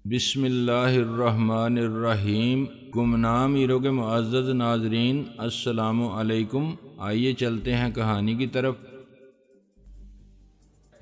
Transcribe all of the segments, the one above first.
بسم اللہ الرحمن الرحیم۔ گمنام ہیرو کے معزز ناظرین، السلام علیکم۔ آئیے چلتے ہیں کہانی کی طرف۔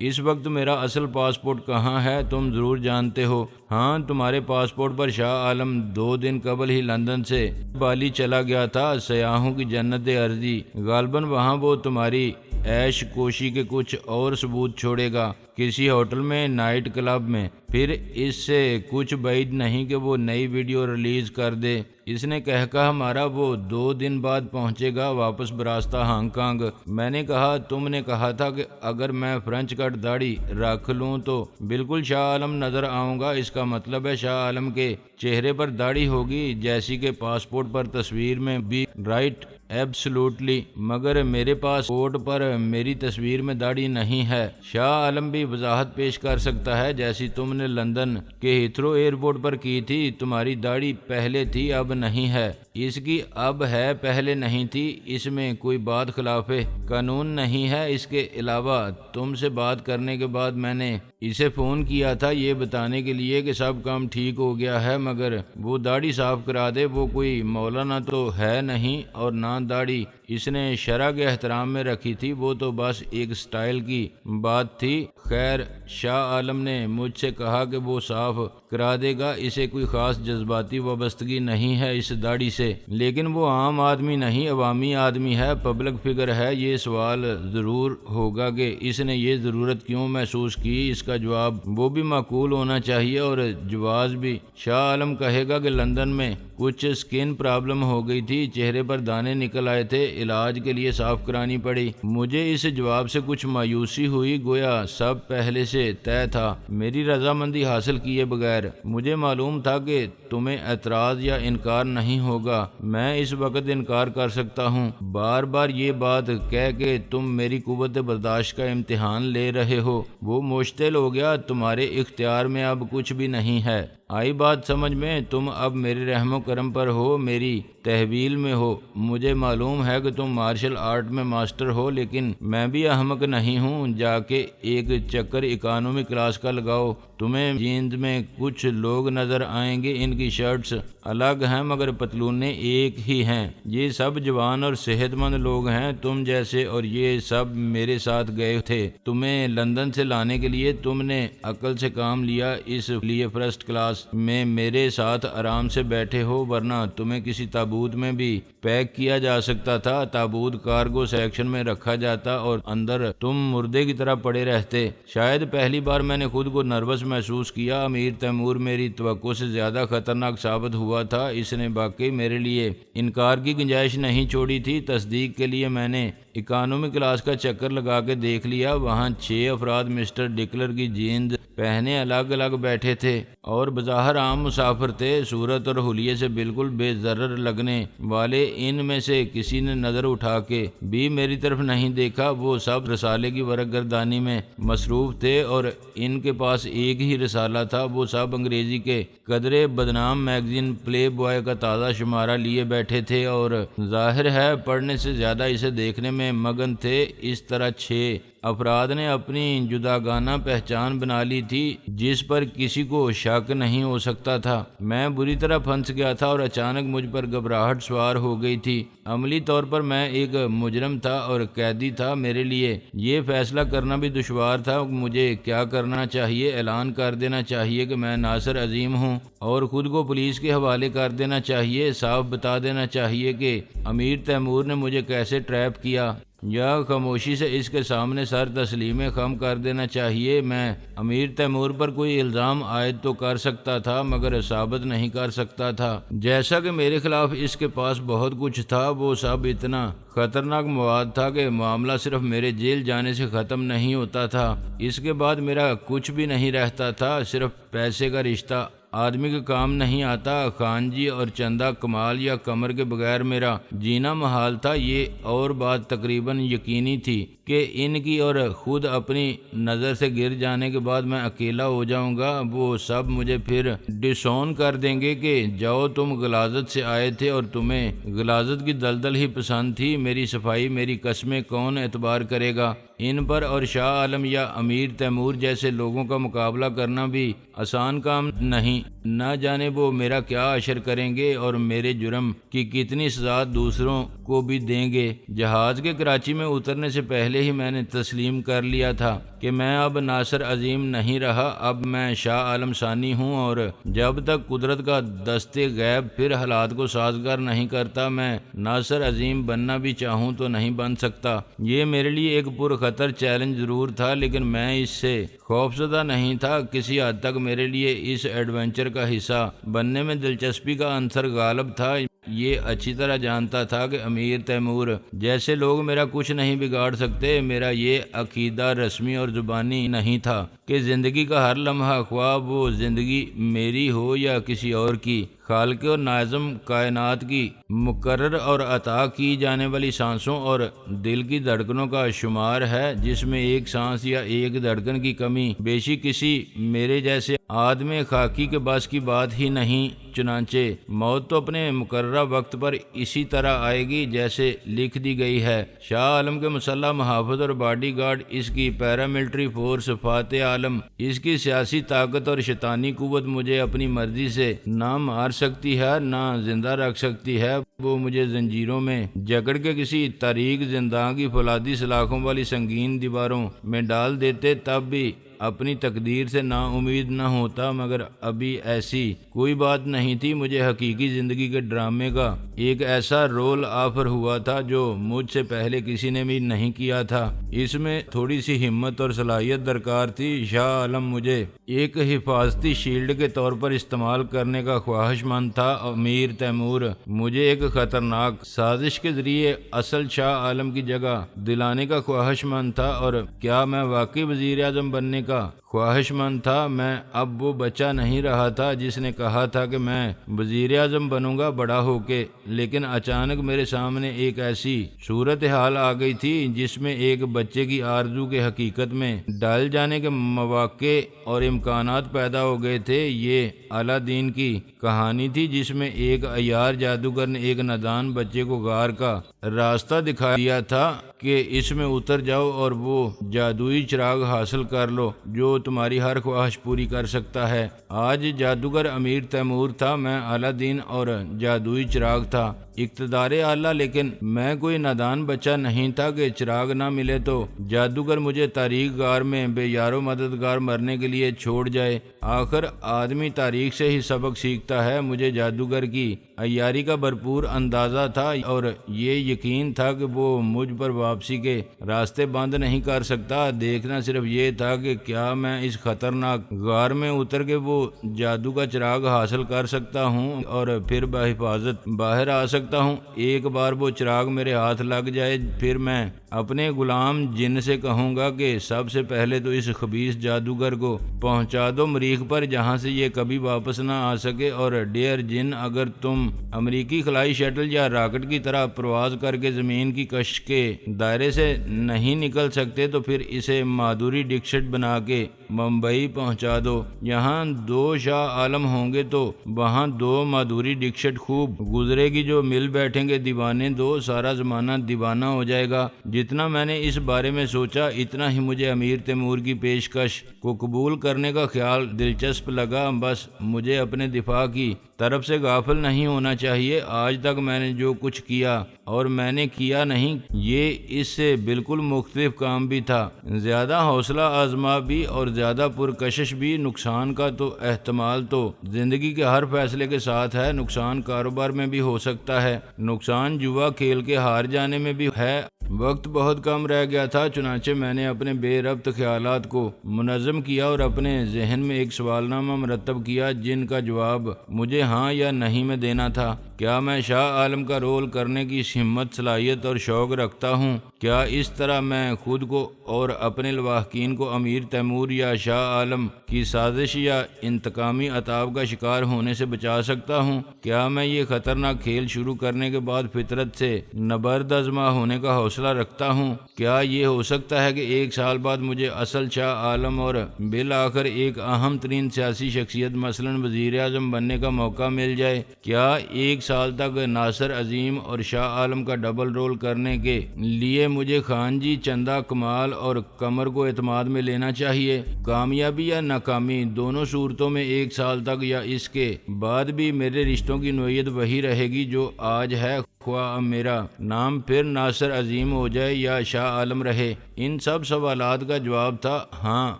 اس وقت میرا اصل پاسپورٹ کہاں ہے تم ضرور جانتے ہو۔ ہاں، تمہارے پاسپورٹ پر شاہ عالم 2 دن قبل ہی لندن سے بالی چلا گیا تھا، سیاحوں کی جنت ارضی۔ غالباً وہاں وہ تمہاری عیش کوشی کے کچھ اور ثبوت چھوڑے گا، کسی ہوٹل میں، نائٹ کلب میں۔ پھر اس سے کچھ بعید نہیں کہ وہ نئی ویڈیو ریلیز کر دے۔ اس نے کہا ہمارا وہ 2 دن بعد پہنچے گا واپس براستہ ہانگ کانگ۔ میں نے کہا تم نے کہا تھا کہ اگر میں فرینچ کٹ داڑھی رکھ لوں تو بالکل شاہ عالم نظر آؤں گا۔ اس کا مطلب ہے شاہ عالم کے چہرے پر داڑھی ہوگی جیسی کہ پاسپورٹ پر تصویر میں بھی۔ رائٹ، ایبسلوٹلی، مگر میرے پاسپورٹ پر میری تصویر میں داڑھی نہیں ہے۔ شاہ عالم بھی وضاحت پیش کر سکتا ہے جیسی تم نے لندن کے ہیتھرو ایئرپورٹ پر کی تھی۔ تمہاری داڑھی پہلے تھی، اب نہیں ہے۔ اس کی اب ہے، پہلے نہیں تھی۔ اس میں کوئی بات خلاف قانون نہیں ہے۔ اس کے علاوہ تم سے بات کرنے کے بعد میں نے اسے فون کیا تھا یہ بتانے کے لیے کہ سب کام ٹھیک ہو گیا ہے، مگر وہ داڑھی صاف کرا دے۔ وہ کوئی مولانا تو ہے نہیں اور نہ داڑھی اس نے شرع کے احترام میں رکھی تھی، وہ تو بس ایک سٹائل کی بات تھی۔ خیر، شاہ عالم نے مجھ سے کہا کہ وہ صاف کرا دے گا، اسے کوئی خاص جذباتی وابستگی نہیں ہے اس داڑھی سے۔ لیکن وہ عام آدمی نہیں، عوامی آدمی ہے، پبلک فگر ہے۔ یہ سوال ضرور ہوگا کہ اس نے یہ ضرورت کیوں محسوس کی۔ اس کا جواب وہ بھی معقول ہونا چاہیے اور جواز بھی۔ شاہ عالم کہے گا کہ لندن میں کچھ سکن پرابلم ہو گئی تھی، چہرے پر دانے نکل آئے تھے، علاج کے لیے صاف کرانی پڑی۔ مجھے اس جواب سے کچھ مایوسی ہوئی، گویا سب پہلے سے طے تھا، میری رضامندی حاصل کیے بغیر۔ مجھے معلوم تھا کہ تمہیں اعتراض یا انکار نہیں ہوگا، میں اس وقت انکار کر سکتا ہوں۔ بار بار یہ بات کہہ کے تم میری قوت برداشت کا امتحان لے رہے ہو، وہ مشتعل ہو گیا، تمہارے اختیار میں اب کچھ بھی نہیں ہے۔ آئی بات سمجھ میں؟ تم اب میرے رحم و کرم پر ہو، میری تحویل میں ہو۔ مجھے معلوم ہے کہ تم مارشل آرٹ میں ماسٹر ہو، لیکن میں بھی احمق نہیں ہوں۔ جا کے ایک چکر اکانومی کلاس کا لگاؤ، تمہیں جینز میں کچھ لوگ نظر آئیں گے، ان کی شرٹس الگ ہیں مگر پتلونیں ایک ہی ہیں۔ یہ سب جوان اور صحت مند لوگ ہیں تم جیسے، اور یہ سب میرے ساتھ گئے تھے تمہیں لندن سے لانے کے لیے۔ تم نے عقل سے کام لیا، اس لیے فرسٹ کلاس میں میرے ساتھ آرام سے بیٹھے ہو، ورنہ تمہیں کسی تابوت میں بھی پیک کیا جا سکتا تھا۔ تابوت کارگو سیکشن میں رکھا جاتا اور اندر تم مردے کی طرح پڑے رہتے۔ شاید پہلی بار میں نے خود کو نروس محسوس کیا۔ امیر تیمور میری توقع سے زیادہ خطرناک ثابت ہوا تھا۔ اس نے واقعی میرے لیے انکار کی گنجائش نہیں چھوڑی تھی۔ تصدیق کے لیے میں نے اکانومی کلاس کا چکر لگا کے دیکھ لیا۔ وہاں 6 افراد مسٹر ڈکلر کی جینز پہنے الگ الگ بیٹھے تھے اور بظاہر عام مسافر تھے، صورت اور حلیے سے بالکل بے ضرر لگنے والے۔ ان میں سے کسی نے نظر اٹھا کے بھی میری طرف نہیں دیکھا۔ وہ سب رسالے کی ورق گردانی میں مصروف تھے اور ان کے پاس ایک ہی رسالہ تھا۔ وہ سب انگریزی کے قدرے بدنام میگزین پلے بوائے کا تازہ شمارہ لیے بیٹھے تھے اور ظاہر ہے پڑھنے سے زیادہ اسے دیکھنے میں مگن تھے۔ اس طرح 6 افراد نے اپنی جداگانہ پہچان بنا لی تھی جس پر کسی کو شک نہیں ہو سکتا تھا۔ میں بری طرح پھنس گیا تھا اور اچانک مجھ پر گھبراہٹ سوار ہو گئی تھی۔ عملی طور پر میں ایک مجرم تھا اور قیدی تھا۔ میرے لیے یہ فیصلہ کرنا بھی دشوار تھا مجھے کیا کرنا چاہیے۔ اعلان کر دینا چاہیے کہ میں ناصر عظیم ہوں اور خود کو پولیس کے حوالے کر دینا چاہیے، صاف بتا دینا چاہیے کہ امیر تیمور نے مجھے کیسے ٹریپ کیا، یا خاموشی سے اس کے سامنے سر تسلیم خم کر دینا چاہیے۔ میں امیر تیمور پر کوئی الزام عائد تو کر سکتا تھا مگر ثابت نہیں کر سکتا تھا۔ جیسا کہ میرے خلاف اس کے پاس بہت کچھ تھا، وہ سب اتنا خطرناک مواد تھا کہ معاملہ صرف میرے جیل جانے سے ختم نہیں ہوتا تھا۔ اس کے بعد میرا کچھ بھی نہیں رہتا تھا، صرف پیسے کا رشتہ۔ آدمی کا کام نہیں آتا، خانجی اور چندہ کمال یا کمر کے بغیر میرا جینا محال تھا۔ یہ اور بات تقریباً یقینی تھی کہ ان کی اور خود اپنی نظر سے گر جانے کے بعد میں اکیلا ہو جاؤں گا۔ وہ سب مجھے پھر ڈسون کر دیں گے کہ جاؤ تم غلاظت سے آئے تھے اور تمہیں غلاظت کی دلدل ہی پسند تھی۔ میری صفائی، میری قسمیں کون اعتبار کرے گا؟ ان پر اور شاہ عالم یا امیر تیمور جیسے لوگوں کا مقابلہ کرنا بھی آسان کام نہیں۔ نہ جانے وہ میرا کیا اشر کریں گے اور میرے جرم کی کتنی سزا دوسروں کو بھی دیں گے۔ جہاز کے کراچی میں اترنے سے پہلے ہی میں نے تسلیم کر لیا تھا کہ میں اب ناصر عظیم نہیں رہا، اب میں شاہ عالم ثانی ہوں، اور جب تک قدرت کا دست غیب پھر حالات کو سازگار نہیں کرتا میں ناصر عظیم بننا بھی چاہوں تو نہیں بن سکتا۔ یہ میرے لیے ایک پرخطر چیلنج ضرور تھا، لیکن میں اس سے خوفزدہ نہیں تھا۔ کسی حد تک میرے لیے اس ایڈونچر کا حصہ بننے میں دلچسپی کا عنصر غالب تھا۔ یہ اچھی طرح جانتا تھا کہ امیر تیمور جیسے لوگ میرا کچھ نہیں بگاڑ سکتے۔ میرا یہ عقیدہ رسمی اور زبانی نہیں تھا کہ زندگی کا ہر لمحہ، خواہ وہ زندگی میری ہو یا کسی اور کی، خالق اور ناظم کائنات کی مقرر اور عطا کی جانے والی سانسوں اور دل کی دھڑکنوں کا شمار ہے، جس میں ایک سانس یا ایک دھڑکن کی کمی بیشی کسی میرے جیسے آدمی خاکی کے بس کی بات ہی نہیں۔ چنانچہ موت تو اپنے مقررہ وقت پر اسی طرح آئے گی جیسے لکھ دی گئی ہے۔ شاہ عالم کے مسلح محافظ اور باڈی گارڈ، اس کی پیراملٹری فورس، فاتح عالم، اس کی سیاسی طاقت اور شیطانی قوت مجھے اپنی مرضی سے نہ مار سکتی ہے نہ زندہ رکھ سکتی ہے۔ وہ مجھے زنجیروں میں جکڑ کے کسی تاریک زنداں کی فولادی سلاخوں والی سنگین دیواروں میں ڈال دیتے، تب بھی اپنی تقدیر سے نا امید نہ ہوتا، مگر ابھی ایسی کوئی بات نہیں تھی۔ مجھے حقیقی زندگی کے ڈرامے کا ایک ایسا رول آفر ہوا تھا جو مجھ سے پہلے کسی نے بھی نہیں کیا تھا۔ اس میں تھوڑی سی ہمت اور صلاحیت درکار تھی۔ شاہ عالم مجھے ایک حفاظتی شیلڈ کے طور پر استعمال کرنے کا خواہش مند تھا۔ امیر تیمور مجھے ایک خطرناک سازش کے ذریعے اصل شاہ عالم کی جگہ دلانے کا خواہش مند تھا، اور کیا میں واقعی وزیر اعظم بننے کا خواہش مند تھا؟ میں اب وہ بچہ نہیں رہا تھا جس نے کہا تھا کہ میں وزیر اعظم بنوں گا بڑا ہو کے، لیکن اچانک میرے سامنے ایک ایسی صورتحال آ گئی تھی جس میں ایک بچے کی آرزو کے حقیقت میں ڈال جانے کے مواقع اور امکانات پیدا ہو گئے تھے۔ یہ الادین کی کہانی تھی جس میں ایک عیار جادوگر نے ایک نادان بچے کو غار کا راستہ دکھا دیا تھا کہ اس میں اتر جاؤ اور وہ جادوئی چراغ حاصل کر لو جو تمہاری ہر خواہش پوری کر سکتا ہے۔ آج جادوگر امیر تیمور تھا، میں الادین اور جادوئی چراغ تھا، اقتدار اعلیٰ، لیکن میں کوئی نادان بچہ نہیں تھا کہ چراغ نہ ملے تو جادوگر مجھے تاریک غار میں بے یار و مددگار مرنے کے لیے چھوڑ جائے۔ آخر آدمی تاریخ سے ہی سبق سیکھتا ہے۔ مجھے جادوگر کی عیاری کا بھرپور اندازہ تھا اور یہ یقین تھا کہ وہ مجھ پر واپسی کے راستے بند نہیں کر سکتا۔ دیکھنا صرف یہ تھا کہ کیا میں اس خطرناک غار میں اتر کے وہ جادو کا چراغ حاصل کر سکتا ہوں اور پھر بحفاظت باہر آ سکتا ہوں۔ ایک بار وہ چراغ میرے ہاتھ لگ جائے، پھر میں اپنے غلام جن سے کہوں گا کہ سب سے پہلے تو اس خبیث جادوگر کو پہنچا دو مریخ پر جہاں سے یہ کبھی واپس نہ آ سکے، اور ڈیئر جن، اگر تم امریکی خلائی شٹل یا راکٹ کی طرح پرواز کر کے زمین کی کشش کے دائرے سے نہیں نکل سکتے تو پھر اسے مادھوری ڈکشٹ بنا کے ممبئی پہنچا دو۔ یہاں 2 شاہ عالم ہوں گے تو وہاں 2 مادھوری ڈکشٹ خوب گزرے گی، جو مل بیٹھیں گے دیوانے دو، سارا زمانہ دیوانہ ہو جائے گا۔ جتنا میں نے اس بارے میں سوچا اتنا ہی مجھے امیر تیمور کی پیشکش کو قبول کرنے کا خیال دلچسپ لگا۔ بس مجھے اپنے دفاع کی طرف سے غافل نہیں ہونا چاہیے۔ آج تک میں نے جو کچھ کیا اور میں نے کیا نہیں، یہ اس سے بالکل مختلف کام بھی تھا، زیادہ حوصلہ آزما بھی اور زیادہ پرکشش بھی۔ نقصان کا تو احتمال تو زندگی کے ہر فیصلے کے ساتھ ہے، نقصان کاروبار میں بھی ہو سکتا ہے، نقصان جوا کھیل کے ہار جانے میں بھی ہے۔ وقت بہت کم رہ گیا تھا، چنانچہ میں نے اپنے بے ربط خیالات کو منظم کیا اور اپنے ذہن میں ایک سوال نامہ مرتب کیا جن کا جواب مجھے ہاں یا نہیں میں دینا تھا۔ کیا میں شاہ عالم کا رول کرنے کی ہمت، صلاحیت اور شوق رکھتا ہوں؟ کیا اس طرح میں خود کو اور اپنے لواحقین کو امیر تیمور یا شاہ عالم کی سازش یا انتقامی عتاب کا شکار ہونے سے بچا سکتا ہوں؟ کیا میں یہ خطرناک کھیل شروع کرنے کے بعد فطرت سے نبردآزما ہونے کا حوصلہ رکھتا ہوں؟ کیا یہ ہو سکتا ہے کہ 1 سال بعد مجھے اصل شاہ عالم اور بالآخر ایک اہم ترین سیاسی شخصیت مثلاً وزیر اعظم بننے کا موقع مل جائے؟ کیا 1 سال تک ناصر عظیم اور شاہ عالم کا ڈبل رول کرنے کے لیے مجھے خان جی، چندہ، کمال اور قمر کو اعتماد میں لینا چاہیے۔ کامیابی یا ناکامی دونوں صورتوں میں 1 سال تک یا اس کے بعد بھی میرے رشتوں کی نوعیت وہی رہے گی جو آج ہے، خواہ میرا نام پھر ناصر عظیم ہو جائے یا شاہ عالم رہے۔ ان سب سوالات کا جواب تھا ہاں،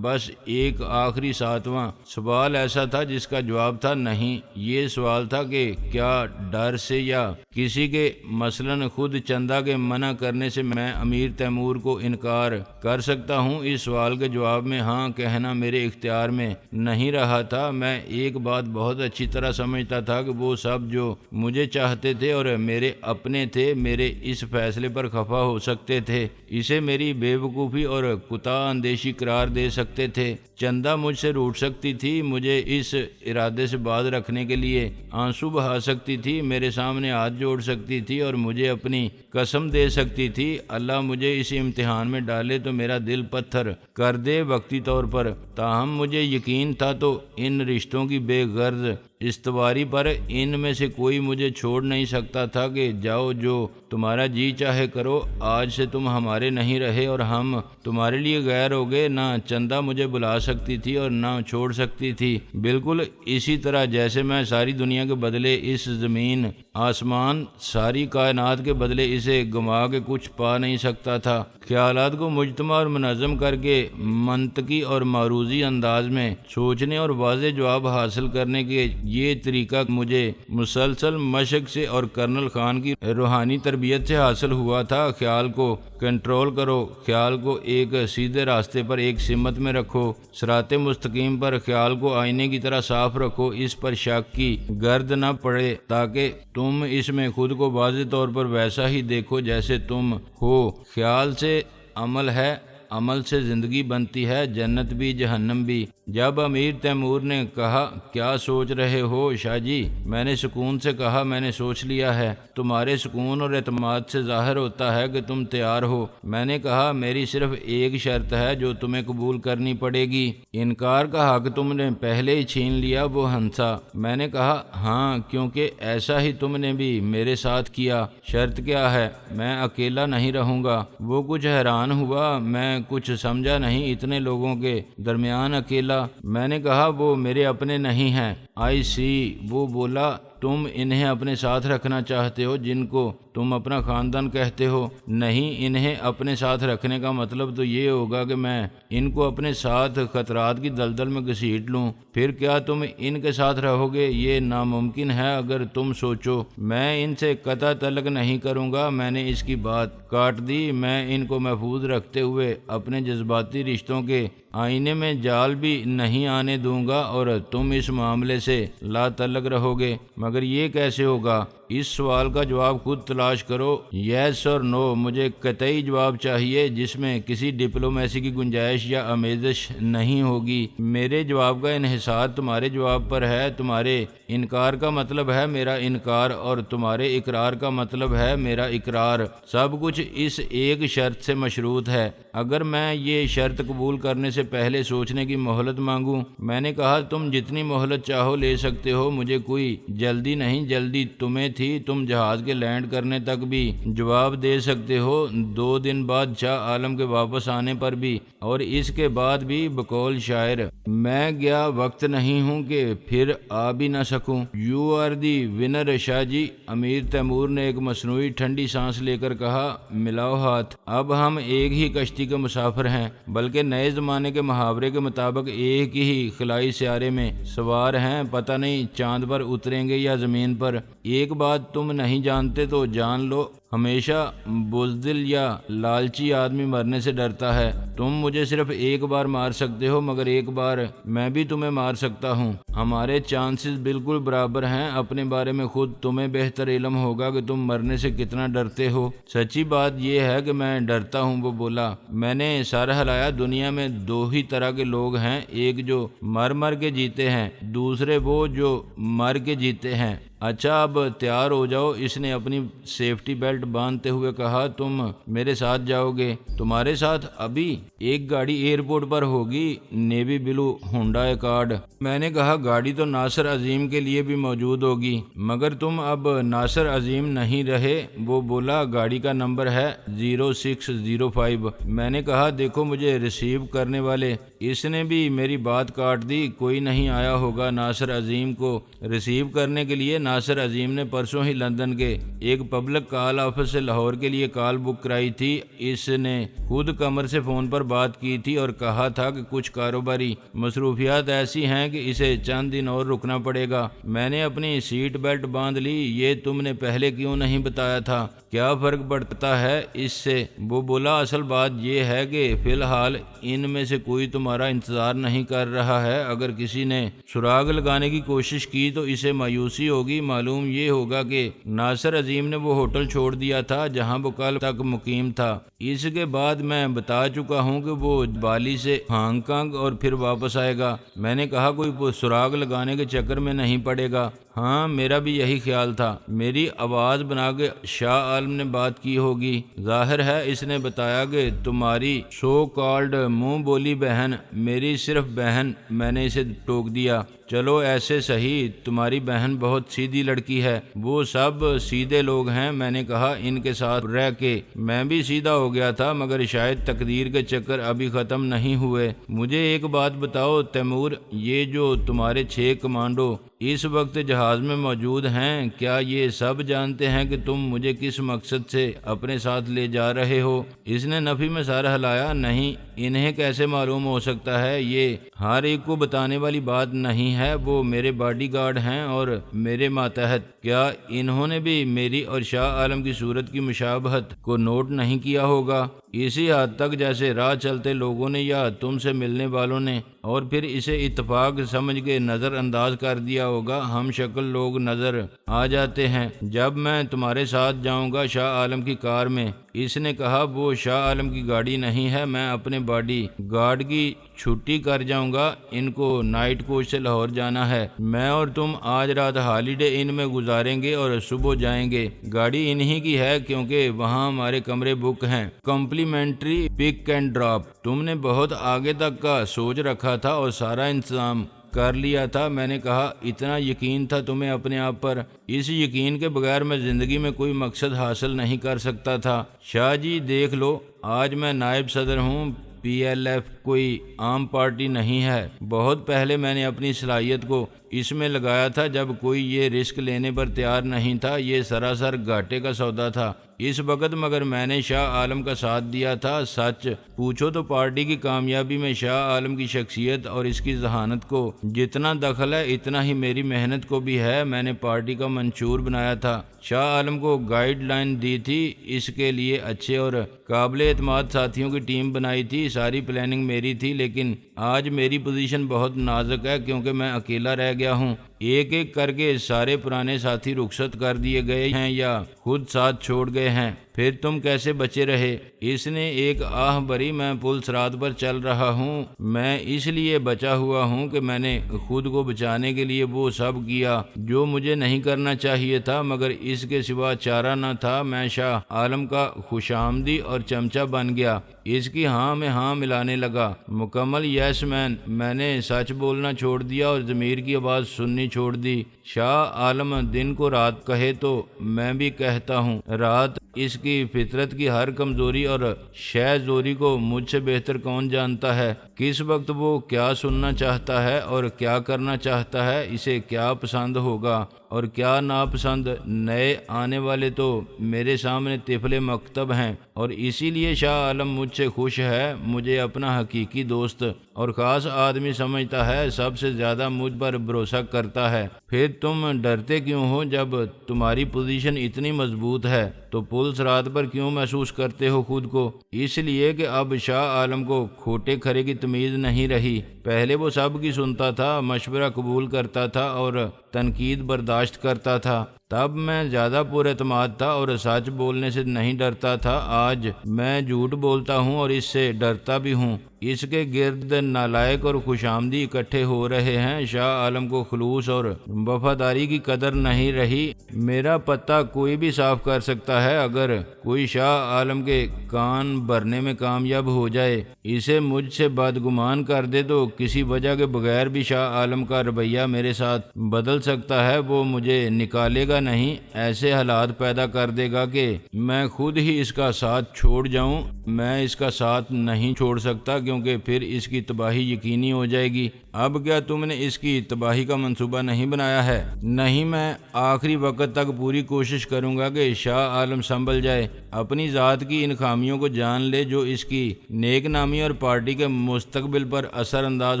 بس ایک آخری 7واں سوال ایسا تھا جس کا جواب تھا نہیں۔ یہ سوال تھا کہ کیا ڈر سے یا کسی کے مثلاً خود چندہ کے منع کرنے سے میں امیر تیمور کو انکار کر سکتا ہوں؟ اس سوال کے جواب میں ہاں کہنا میرے اختیار میں نہیں رہا تھا۔ میں ایک بات بہت اچھی طرح سمجھتا تھا کہ وہ سب جو مجھے چاہتے تھے اور میرے اپنے تھے، میرے اس فیصلے پر خفا ہو سکتے تھے، اسے میری بے وقوفی اور کوتاہ اندیشی قرار دے سکتے تھے۔ چندہ مجھ سے روٹھ سکتی تھی، مجھے اس ارادے سے باز رکھنے کے لیے آنسو بہا سکتی تھی، میرے سامنے ہاتھ جوڑ سکتی تھی اور مجھے اپنی قسم دے سکتی تھی اللہ مجھے اس امتحان میں ڈالے تو میرا دل پتھر کر دے وقتی طور پر۔ تاہم مجھے یقین تھا تو ان رشتوں کی بے غرض استواری پر ان میں سے کوئی مجھے چھوڑ نہیں سکتا تھا کہ جاؤ جو تمہارا جی چاہے کرو، آج سے تم ہمارے نہیں رہے اور ہم تمہارے لیے غیر ہو گئے۔ نہ چندہ مجھے بلا سکتی تھی اور نہ چھوڑ سکتی تھی، بالکل اسی طرح جیسے میں ساری دنیا کے بدلے اس زمین آسمان، ساری کائنات کے بدلے اسے گما کے کچھ پا نہیں سکتا تھا۔ خیالات کو مجتمع اور منظم کر کے منطقی اور معروضی انداز میں سوچنے اور واضح جواب حاصل کرنے کے یہ طریقہ مجھے مسلسل مشق سے اور کرنل خان کی روحانی تربیت سے حاصل ہوا تھا۔ خیال کو کنٹرول کرو، خیال کو ایک سیدھے راستے پر ایک سمت میں رکھو، صراط مستقیم پر۔ خیال کو آئینے کی طرح صاف رکھو، اس پر شک کی گرد نہ پڑے تاکہ تم اس میں خود کو واضح طور پر ویسا ہی دیکھو جیسے تم ہو۔ خیال سے عمل ہے، عمل سے زندگی بنتی ہے، جنت بھی جہنم بھی۔ جب امیر تیمور نے کہا کیا سوچ رہے ہو شاہ جی، میں نے سکون سے کہا میں نے سوچ لیا ہے۔ تمہارے سکون اور اعتماد سے ظاہر ہوتا ہے کہ تم تیار ہو۔ میں نے کہا میری صرف ایک شرط ہے جو تمہیں قبول کرنی پڑے گی۔ انکار کا حق تم نے پہلے ہی چھین لیا، وہ ہنسا۔ میں نے کہا ہاں، کیونکہ ایسا ہی تم نے بھی میرے ساتھ کیا۔ شرط کیا ہے؟ میں اکیلا نہیں رہوں گا۔ وہ کچھ حیران ہوا، میں کچھ سمجھا نہیں، اتنے لوگوں کے درمیان اکیلا؟ میں نے کہا وہ میرے اپنے نہیں ہیں۔ آئی سی۔ وہ بولا تم انہیں اپنے ساتھ رکھنا چاہتے ہو جن کو تم اپنا خاندان کہتے ہو؟ نہیں، انہیں اپنے ساتھ رکھنے کا مطلب تو یہ ہوگا کہ میں ان کو اپنے ساتھ خطرات کی دلدل میں گھسیٹ لوں۔ پھر کیا تم ان کے ساتھ رہو گے؟ یہ ناممکن ہے اگر تم سوچو۔ میں ان سے قطع تعلق نہیں کروں گا۔ میں نے اس کی بات کاٹ دی۔ میں ان کو محفوظ رکھتے ہوئے اپنے جذباتی رشتوں کے آئینے میں جال بھی نہیں آنے دوں گا اور تم اس معاملے سے لا تعلق رہو گے۔ مگر یہ کیسے ہوگا؟ اس سوال کا جواب خود تلاش کرو، یس اور نو۔ مجھے قطعی جواب چاہیے جس میں کسی ڈپلومیسی کی گنجائش یا آمیزش نہیں ہوگی۔ میرے جواب کا انحصار تمہارے جواب پر ہے۔ تمہارے انکار کا مطلب ہے میرا انکار اور تمہارے اقرار کا مطلب ہے میرا اقرار۔ سب کچھ اس ایک شرط سے مشروط ہے۔ اگر میں یہ شرط قبول کرنے سے پہلے سوچنے کی مہلت مانگوں؟ میں نے کہا تم جتنی مہلت چاہو لے سکتے ہو، مجھے کوئی جلدی نہیں۔ جلدی تمہیں تھی، تم جہاز کے لینڈ کرنے تک بھی جواب دے سکتے ہو، 2 دن بعد شاہ عالم کے واپس آنے پر بھی، اور اس کے بعد بھی۔ بقول شاعر میں گیا وقت نہیں ہوں کہ پھر آ بھی نہ سکوں۔ You are the winner Shah ji. Amir Timur نے ایک مصنوعی ٹھنڈی سانس لے کر کہا ملاؤ ہاتھ۔ اب ہم ایک ہی کشتی کے مسافر ہیں، بلکہ نئے زمانے کے محاورے کے مطابق ایک ہی خلائی سیارے میں سوار ہیں۔ پتہ نہیں چاند پر اتریں گے یا زمین پر۔ ایک بات تم نہیں جانتے تو جان لو، ہمیشہ بزدل یا لالچی آدمی مرنے سے ڈرتا ہے۔ تم مجھے صرف ایک بار مار سکتے ہو، مگر ایک بار میں بھی تمہیں مار سکتا ہوں۔ ہمارے چانسز بالکل برابر ہیں۔ اپنے بارے میں خود تمہیں بہتر علم ہوگا کہ تم مرنے سے کتنا ڈرتے ہو۔ سچی بات یہ ہے کہ میں ڈرتا ہوں، وہ بولا۔ میں نے سر ہلایا۔ دنیا میں 2 ہی طرح کے لوگ ہیں، ایک جو مر کے جیتے ہیں، دوسرے وہ جو مر کے جیتے ہیں۔ اچھا اب تیار ہو جاؤ، اس نے اپنی سیفٹی بیلٹ باندھتے ہوئے کہا۔ تم میرے ساتھ جاؤ گے؟ تمہارے ساتھ؟ ابھی؟ ایک گاڑی ایئرپورٹ پر ہوگی، نیوی بلو ہونڈا ایکارڈ۔ میں نے کہا گاڑی تو ناصر عظیم کے لیے بھی موجود ہوگی، مگر تم اب ناصر عظیم نہیں رہے۔ وہ بولا گاڑی کا نمبر ہے 0605۔ میں نے کہا دیکھو مجھے ریسیو کرنے والے، اس نے بھی میری بات کاٹ دی، کوئی نہیں آیا ہوگا ناصر عظیم کو ریسیو کرنے کے لیے۔ ناصر عظیم نے پرسوں ہی لندن کے ایک پبلک کال آفس سے لاہور کے لیے کال بک کرائی تھی۔ اس نے خود قمر سے فون پر بات کی تھی اور کہا تھا کہ کچھ کاروباری مصروفیات ایسی ہیں کہ اسے چند دن اور رکنا پڑے گا۔ میں نے اپنی سیٹ بیلٹ باندھ لی، یہ تم نے پہلے کیوں نہیں بتایا تھا؟ کیا فرق پڑتا ہے اس سے؟ وہ بولا اصل بات یہ ہے کہ فی الحال ان میں سے کوئی تمہارا انتظار نہیں کر رہا ہے، اگر کسی نے سراغ لگانے کی کوشش کی تو اسے مایوسی ہوگی۔ معلوم یہ ہوگا کہ ناصر عظیم نے وہ ہوٹل چھوڑ دیا تھا جہاں وہ کل تک مقیم تھا۔ اس کے بعد میں بتا چکا ہوں کہ وہ بالی سے ہانگ کانگ اور پھر واپس آئے گا۔ میں نے کہا کوئی سراغ لگانے کے چکر میں نہیں پڑے گا۔ ہاں میرا بھی یہی خیال تھا۔ میری آواز بنا کے شاہ عالم نے بات کی ہوگی۔ ظاہر ہے اس نے بتایا کہ تمہاری سو کالڈ منہ بولی بہن، میری صرف بہن، میں نے اسے ٹوک دیا۔ چلو ایسے صحیح، تمہاری بہن بہت سیدھی لڑکی ہے، وہ سب سیدھے لوگ ہیں۔ میں نے کہا ان کے ساتھ رہ کے میں بھی سیدھا ہو گیا تھا، مگر شاید تقدیر کے چکر ابھی ختم نہیں ہوئے۔ مجھے ایک بات بتاؤ تیمور، یہ جو تمہارے 6 کمانڈو اس وقت جہاز میں موجود ہیں، کیا یہ سب جانتے ہیں کہ تم مجھے کس مقصد سے اپنے ساتھ لے جا رہے ہو؟ اس نے نفی میں سر ہلایا۔ نہیں، انہیں کیسے معلوم ہو سکتا ہے؟ یہ ہر ایک کو بتانے والی بات نہیں ہے، وہ میرے باڈی گارڈ ہیں اور میرے ماتحت۔ کیا انہوں نے بھی میری اور شاہ عالم کی صورت کی مشابہت کو نوٹ نہیں کیا ہوگا؟ اسی حد تک جیسے راہ چلتے لوگوں نے یا تم سے ملنے والوں نے، اور پھر اسے اتفاق سمجھ کے نظر انداز کر دیا ہوگا۔ ہم شکل لوگ نظر آ جاتے ہیں جب میں تمہارے ساتھ جاؤں گا شاہ عالم کی کار میں۔ اس نے کہا وہ شاہ عالم کی گاڑی نہیں ہے، میں اپنے باڈی گارڈ کی چھٹی کر جاؤں گا، ان کو نائٹ کوچ سے لاہور جانا ہے۔ میں اور تم آج رات ہالیڈے ان میں گزاریں گے اور صبح جائیں گے۔ گاڑی انہی کی ہے کیونکہ وہاں ہمارے کمرے بک ہیں، کمپلیمنٹری پک اینڈ ڈراپ۔ تم نے بہت آگے تک کا سوچ رکھا تھا اور سارا انتظام کر لیا تھا۔ میں نے کہا اتنا یقین تھا تمہیں اپنے آپ پر؟ اس یقین کے بغیر میں زندگی میں کوئی مقصد حاصل نہیں کر سکتا تھا۔ شاہ جی دیکھ لو، آج میں نائب صدر ہوں، PLF کوئی عام پارٹی نہیں ہے۔ بہت پہلے میں نے اپنی صلاحیت کو اس میں لگایا تھا جب کوئی یہ رسک لینے پر تیار نہیں تھا، یہ سراسر گھاٹے کا سودا تھا اس وقت، مگر میں نے شاہ عالم کا ساتھ دیا تھا۔ سچ پوچھو تو پارٹی کی کامیابی میں شاہ عالم کی شخصیت اور اس کی ذہانت کو جتنا دخل ہے اتنا ہی میری محنت کو بھی ہے۔ میں نے پارٹی کا منشور بنایا تھا، شاہ عالم کو گائیڈ لائن دی تھی، اس کے لیے اچھے اور قابل اعتماد ساتھیوں کی ٹیم بنائی تھی، ساری پلاننگ میری تھی۔ لیکن آج میری پوزیشن بہت نازک ہے کیونکہ میں اکیلا رہ گیا ہوں۔ ایک ایک کر کے سارے پرانے ساتھی رخصت کر دیے گئے ہیں یا خود ساتھ چھوڑ گئے ہیں۔ پھر تم کیسے بچے رہے؟ اس نے ایک آہ بھری۔ میں پل صراط پر چل رہا ہوں، میں اس لیے بچا ہوا ہوں کہ میں نے خود کو بچانے کے لیے وہ سب کیا جو مجھے نہیں کرنا چاہیے تھا، مگر اس کے سوا چارہ نہ تھا۔ میں شاہ عالم کا خوش آمدی اور چمچہ بن گیا، اس کی ہاں میں ہاں ملانے لگا، مکمل یس مین۔ میں نے سچ بولنا چھوڑ دیا اور ضمیر کی آواز سننی چھوڑ دی۔ شاہ عالم دن کو رات کہے تو میں بھی کہتا ہوں رات۔ اس کی فطرت کی ہر کمزوری اور شہ زوری کو مجھ سے بہتر کون جانتا ہے؟ کس وقت وہ کیا سننا چاہتا ہے اور کیا کرنا چاہتا ہے، اسے کیا پسند ہوگا اور کیا ناپسند۔ نئے آنے والے تو میرے سامنے طفل مکتب ہیں اور اسی لیے شاہ عالم مجھ سے خوش ہے، مجھے اپنا حقیقی دوست اور خاص آدمی سمجھتا ہے، سب سے زیادہ مجھ پر بھروسہ کرتا ہے۔ پھر تم ڈرتے کیوں ہو جب تمہاری پوزیشن اتنی مضبوط ہے؟ تو پل صراط پر کیوں محسوس کرتے ہو خود کو؟ اس لیے کہ اب شاہ عالم کو کھوٹے کھرے کی تمیز نہیں رہی۔ پہلے وہ سب کی سنتا تھا، مشورہ قبول کرتا تھا اور تنقید برداشت کرتا تھا، تب میں زیادہ پر اعتماد تھا اور سچ بولنے سے نہیں ڈرتا تھا، آج میں جھوٹ بولتا ہوں اور اس سے ڈرتا بھی ہوں۔ اس کے گرد نالائق اور خوش آمدی اکٹھے ہو رہے ہیں۔ شاہ عالم کو خلوص اور وفاداری کی قدر نہیں رہی۔ میرا پتہ کوئی بھی صاف کر سکتا ہے، اگر کوئی شاہ عالم کے کان بھرنے میں کامیاب ہو جائے، اسے مجھ سے بدگمان کر دے تو کسی وجہ کے بغیر بھی شاہ عالم کا رویہ میرے ساتھ بدل سکتا ہے۔ وہ مجھے نکالے گا نہیں، ایسے حالات پیدا کر دے گا کہ میں خود ہی اس کا ساتھ چھوڑ جاؤں۔ میں اس کا ساتھ نہیں چھوڑ سکتا کیونکہ پھر اس کی تباہی یقینی ہو جائے گی۔ اب کیا تم نے اس کی تباہی کا منصوبہ نہیں بنایا ہے؟ نہیں، میں آخری وقت تک پوری کوشش کروں گا کہ شاہ عالم سنبھل جائے، اپنی ذات کی ان خامیوں کو جان لے جو اس کی نیک نامی اور پارٹی کے مستقبل پر اثر انداز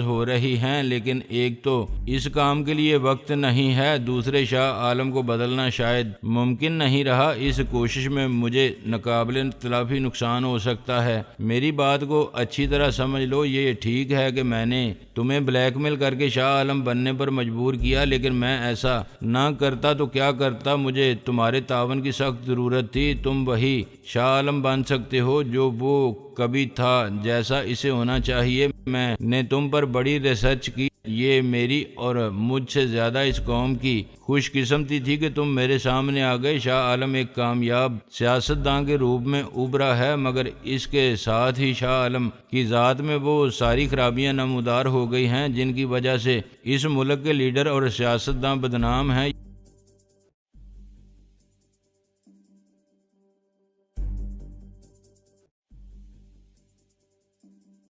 ہو رہی ہیں۔ لیکن ایک تو اس کام کے لیے وقت نہیں ہے، دوسرے شاہ عالم کو بدلنا شاید ممکن نہیں رہا۔ اس کوشش میں مجھے ناقابل تلافی نقصان ہو سکتا ہے۔ میری بات کو اچھی طرح سمجھ لو، یہ ٹھیک ہے کہ میں نے تمہیں بلیک میل کر کے شاہ عالم بننے پر مجبور کیا، لیکن میں ایسا نہ کرتا تو کیا کرتا؟ مجھے تمہارے تعاون کی سخت ضرورت تھی۔ تم وہی شاہ عالم بن سکتے ہو جو وہ کبھی تھا، جیسا اسے ہونا چاہیے۔ میں نے تم پر بڑی ریسرچ کی، یہ میری اور مجھ سے زیادہ اس قوم کی خوش قسمتی تھی کہ تم میرے سامنے آ گئے۔ شاہ عالم ایک کامیاب سیاستدان کے روپ میں ابھرا ہے، مگر اس کے ساتھ ہی شاہ عالم کی ذات میں وہ ساری خرابیاں نمودار ہو گئی ہیں جن کی وجہ سے اس ملک کے لیڈر اور سیاستدان بدنام ہیں۔